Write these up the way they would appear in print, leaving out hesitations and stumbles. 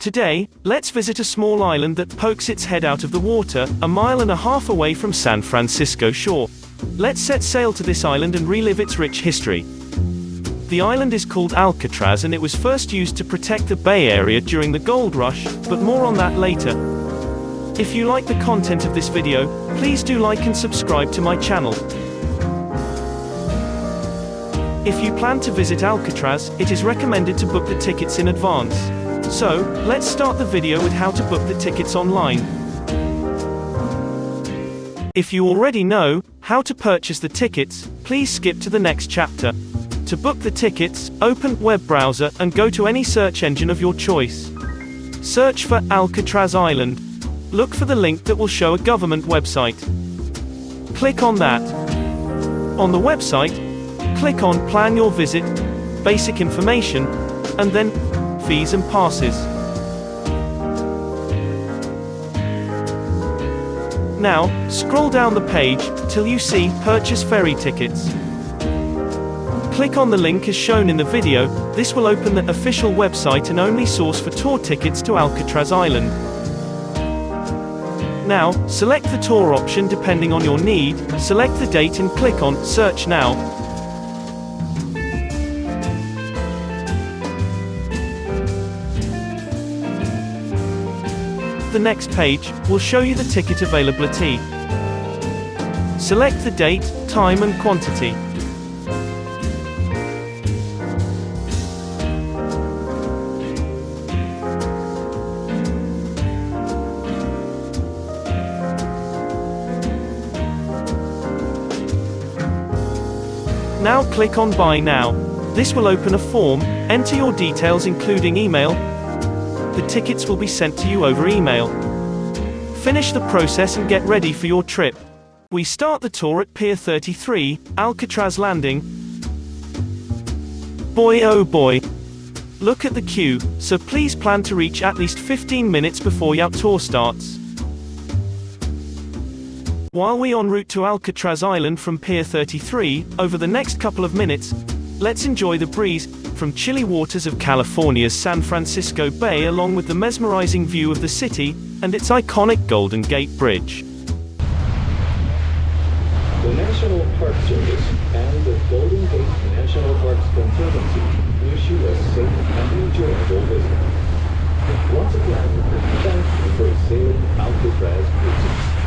Today, let's visit a small island that pokes its head out of the water, 1.5 miles away from San Francisco shore. Let's set sail to this island and relive its rich history. The island is called Alcatraz and it was first used to protect the Bay Area during the gold rush, but more on that later. If you like the content of this video, please do like and subscribe to my channel. If you plan to visit Alcatraz, it is recommended to book the tickets in advance. So, let's start the video with how to book the tickets online. If you already know how to purchase the tickets, please skip to the next chapter. To book the tickets, open web browser and go to any search engine of your choice. Search for Alcatraz Island. Look for the link that will show a government website. Click on that. On the website, click on Plan Your Visit, Basic Information, and then Fees and Passes. Now, scroll down the page till you see Purchase Ferry Tickets. Click on the link as shown in the video. This will open the official website and only source for tour tickets to Alcatraz Island. Now, select the tour option depending on your need, select the date and click on Search Now. The next page will show you the ticket availability. Select the date, time and quantity. Now click on Buy Now. This will open a form, enter your details including email. The tickets will be sent to you over email. Finish the process and get ready for your trip. We start the tour at Pier 33, Alcatraz Landing. Boy oh boy! Look at the queue, so please plan to reach at least 15 minutes before your tour starts. While we en route to Alcatraz Island from Pier 33, over the next couple of minutes, let's enjoy the breeze from chilly waters of California's San Francisco Bay along with the mesmerizing view of the city and its iconic Golden Gate Bridge. The National Park Service and the Golden Gate National Parks Conservancy wish you a safe and enjoyable visit. Once again, thank you for sailing Alcatraz cruises.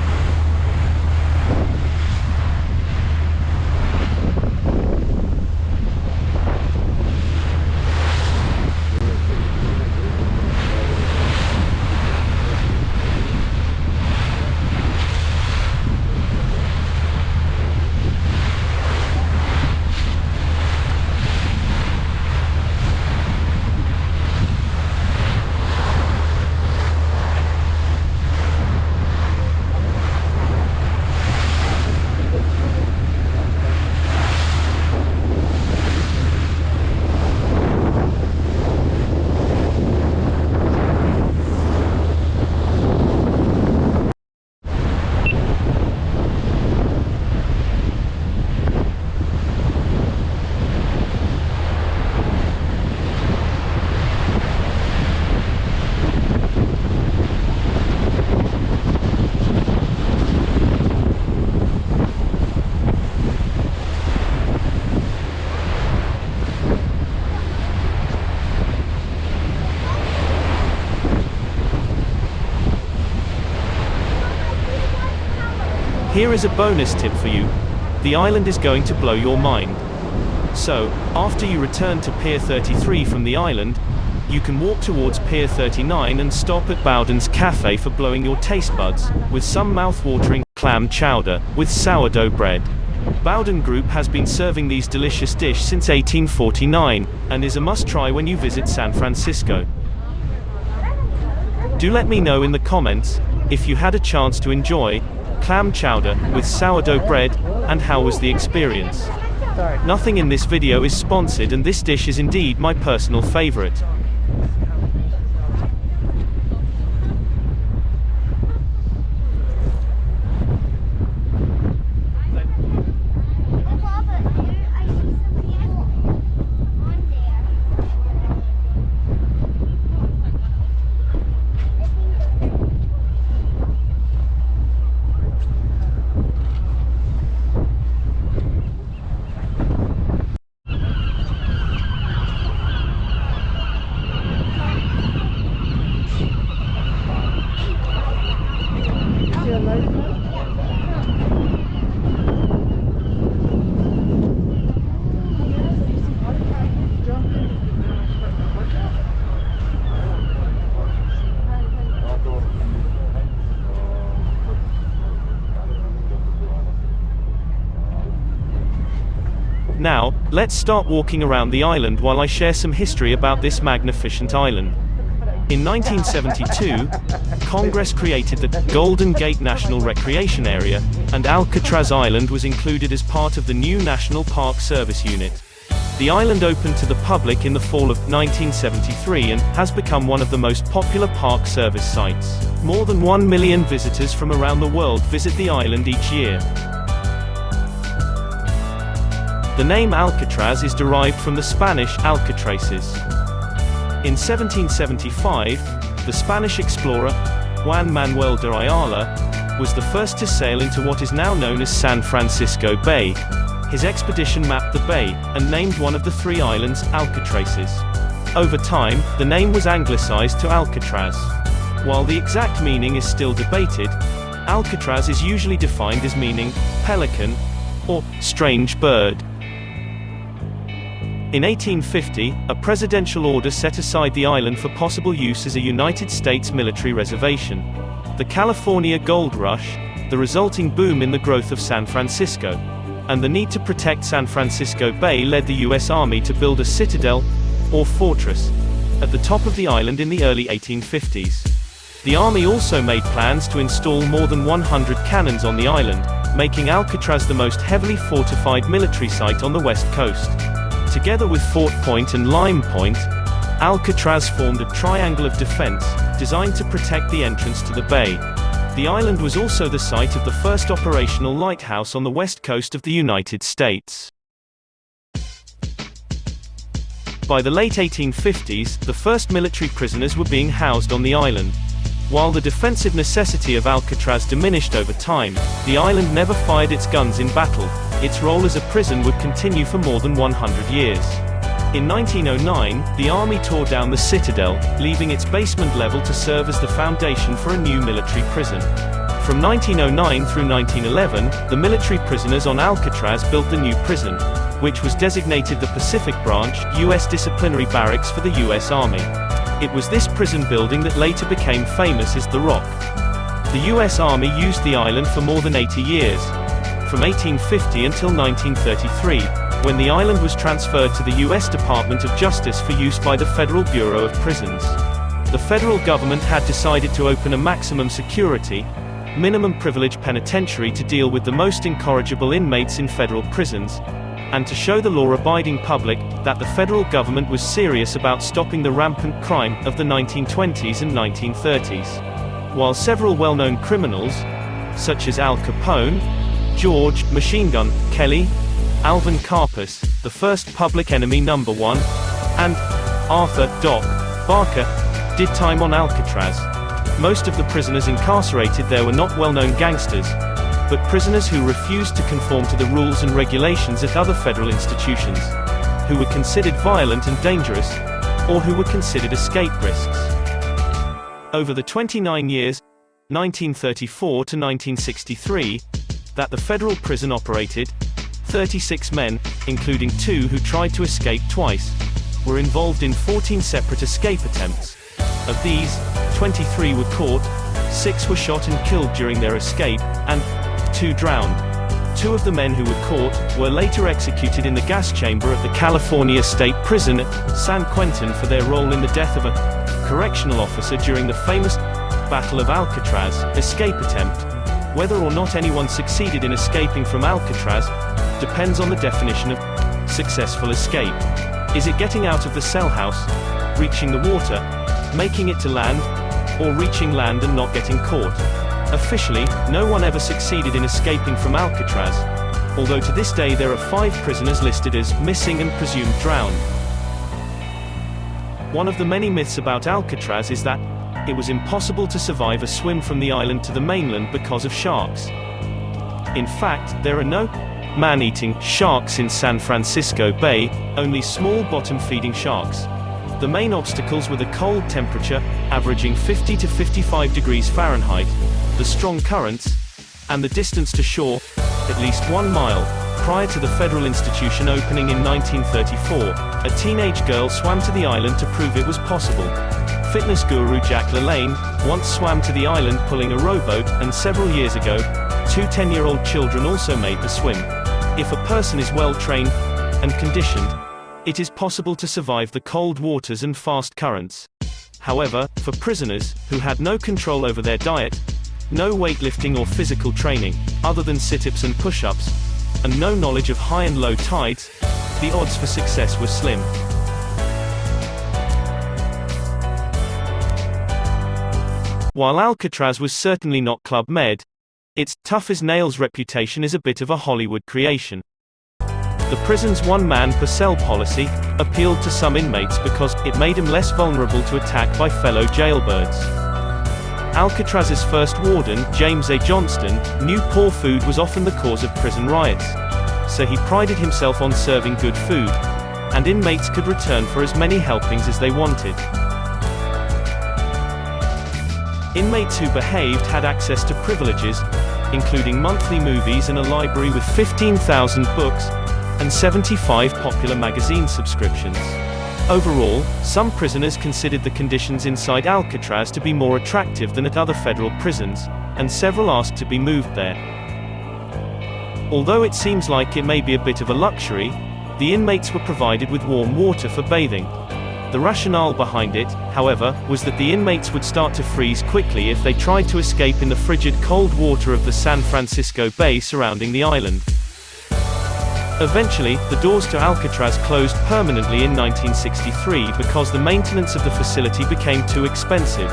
Here is a bonus tip for you. The island is going to blow your mind. So, after you return to Pier 33 from the island, you can walk towards Pier 39 and stop at Bowden's Cafe for blowing your taste buds, with some mouth-watering clam chowder, with sourdough bread. Bowden Group has been serving these delicious dishes since 1849, and is a must-try when you visit San Francisco. Do let me know in the comments, if you had a chance to enjoy clam chowder with sourdough bread, and how was the experience. Nothing in this video is sponsored and this dish is indeed my personal favorite. Now, let's start walking around the island while I share some history about this magnificent island. In 1972, Congress created the Golden Gate National Recreation Area, and Alcatraz Island was included as part of the new National Park Service unit. The island opened to the public in the fall of 1973 and has become one of the most popular Park Service sites. More than 1 million visitors from around the world visit the island each year. The name Alcatraz is derived from the Spanish Alcatraces. In 1775, the Spanish explorer, Juan Manuel de Ayala, was the first to sail into what is now known as San Francisco Bay. His expedition mapped the bay, and named one of the 3 islands, Alcatraces. Over time, the name was anglicized to Alcatraz. While the exact meaning is still debated, Alcatraz is usually defined as meaning, pelican, or strange bird. In 1850, a presidential order set aside the island for possible use as a United States military reservation. The California Gold Rush, the resulting boom in the growth of San Francisco, and the need to protect San Francisco Bay led the U.S. Army to build a citadel, or fortress, at the top of the island in the early 1850s. The Army also made plans to install more than 100 cannons on the island, making Alcatraz the most heavily fortified military site on the west coast. Together with Fort Point and Lime Point, Alcatraz formed a triangle of defense, designed to protect the entrance to the bay. The island was also the site of the first operational lighthouse on the west coast of the United States. By the late 1850s, the first military prisoners were being housed on the island. While the defensive necessity of Alcatraz diminished over time, the island never fired its guns in battle. Its role as a prison would continue for more than 100 years. In 1909, the Army tore down the citadel, leaving its basement level to serve as the foundation for a new military prison. From 1909 through 1911, the military prisoners on Alcatraz built the new prison, which was designated the Pacific Branch, U.S. Disciplinary Barracks for the U.S. Army. It was this prison building that later became famous as The Rock. The U.S. Army used the island for more than 80 years, from 1850 until 1933, when the island was transferred to the U.S. Department of Justice for use by the Federal Bureau of Prisons. The federal government had decided to open a maximum security, minimum privilege penitentiary to deal with the most incorrigible inmates in federal prisons, and to show the law-abiding public that the federal government was serious about stopping the rampant crime of the 1920s and 1930s. While several well-known criminals, such as Al Capone, George Machine Gun Kelly, Alvin Karpus, the first Public Enemy #1, and Arthur Doc Barker, did time on Alcatraz, most of the prisoners incarcerated there were not well-known gangsters, but prisoners who refused to conform to the rules and regulations at other federal institutions, who were considered violent and dangerous, or who were considered escape risks. Over the 29 years, 1934 to 1963, that the federal prison operated, 36 men, including 2 who tried to escape twice, were involved in 14 separate escape attempts. Of these, 23 were caught, 6 were shot and killed during their escape, and 2 drowned. 2 of the men who were caught were later executed in the gas chamber at the California State Prison at San Quentin for their role in the death of a correctional officer during the famous Battle of Alcatraz escape attempt. Whether or not anyone succeeded in escaping from Alcatraz depends on the definition of successful escape. Is it getting out of the cell house, reaching the water, making it to land, or reaching land and not getting caught? Officially, no one ever succeeded in escaping from Alcatraz, although to this day there are 5 prisoners listed as missing and presumed drowned. One of the many myths about Alcatraz is that it was impossible to survive a swim from the island to the mainland because of sharks. In fact, there are no man-eating sharks in San Francisco Bay, only small bottom-feeding sharks. The main obstacles were the cold temperature, averaging 50 to 55 degrees Fahrenheit, the strong currents, and the distance to shore, at least 1 mile. Prior to the federal institution opening in 1934, a teenage girl swam to the island to prove it was possible. Fitness guru Jack LaLanne once swam to the island pulling a rowboat, and several years ago, 2 10-year-old children also made the swim. If a person is well trained, and conditioned, it is possible to survive the cold waters and fast currents. However, for prisoners, who had no control over their diet, no weightlifting or physical training, other than sit-ups and push-ups, and no knowledge of high and low tides, the odds for success were slim. While Alcatraz was certainly not Club Med, its tough-as-nails reputation is a bit of a Hollywood creation. The prison's one-man-per-cell policy appealed to some inmates because it made him less vulnerable to attack by fellow jailbirds. Alcatraz's first warden, James A. Johnston, knew poor food was often the cause of prison riots, so he prided himself on serving good food, and inmates could return for as many helpings as they wanted. Inmates who behaved had access to privileges, including monthly movies and a library with 15,000 books, and 75 popular magazine subscriptions. Overall, some prisoners considered the conditions inside Alcatraz to be more attractive than at other federal prisons, and several asked to be moved there. Although it seems like it may be a bit of a luxury, the inmates were provided with warm water for bathing. The rationale behind it, however, was that the inmates would start to freeze quickly if they tried to escape in the frigid cold water of the San Francisco Bay surrounding the island. Eventually, the doors to Alcatraz closed permanently in 1963 because the maintenance of the facility became too expensive.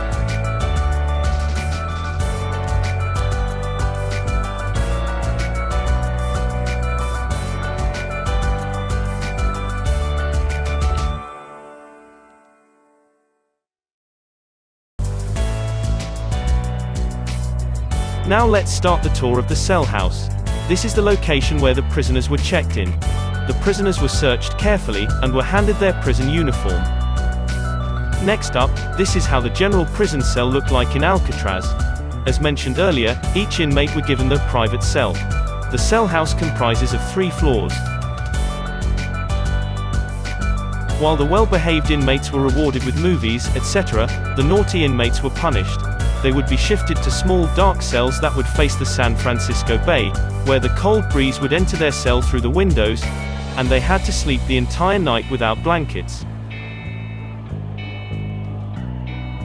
Now let's start the tour of the cell house. This is the location where the prisoners were checked in. The prisoners were searched carefully, and were handed their prison uniform. Next up, this is how the general prison cell looked like in Alcatraz. As mentioned earlier, each inmate were given their private cell. The cell house comprises of 3 floors. While the well-behaved inmates were rewarded with movies, etc., the naughty inmates were punished. They would be shifted to small dark cells that would face the San Francisco Bay, where the cold breeze would enter their cell through the windows, and they had to sleep the entire night without blankets.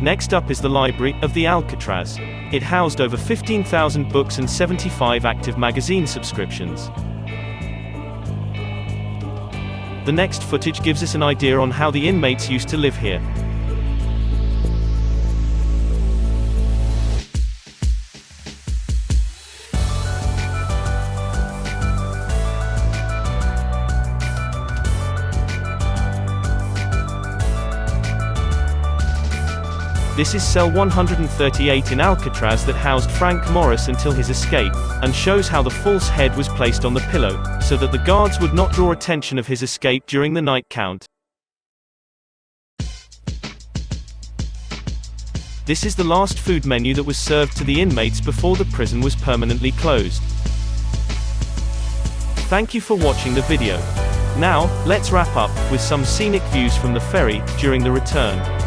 Next up is the library of the Alcatraz. It housed over 15,000 books and 75 active magazine subscriptions. The next footage gives us an idea on how the inmates used to live here. This is cell 138 in Alcatraz that housed Frank Morris until his escape, and shows how the false head was placed on the pillow, so that the guards would not draw attention of his escape during the night count. This is the last food menu that was served to the inmates before the prison was permanently closed. Thank you for watching the video. Now, let's wrap up with some scenic views from the ferry during the return.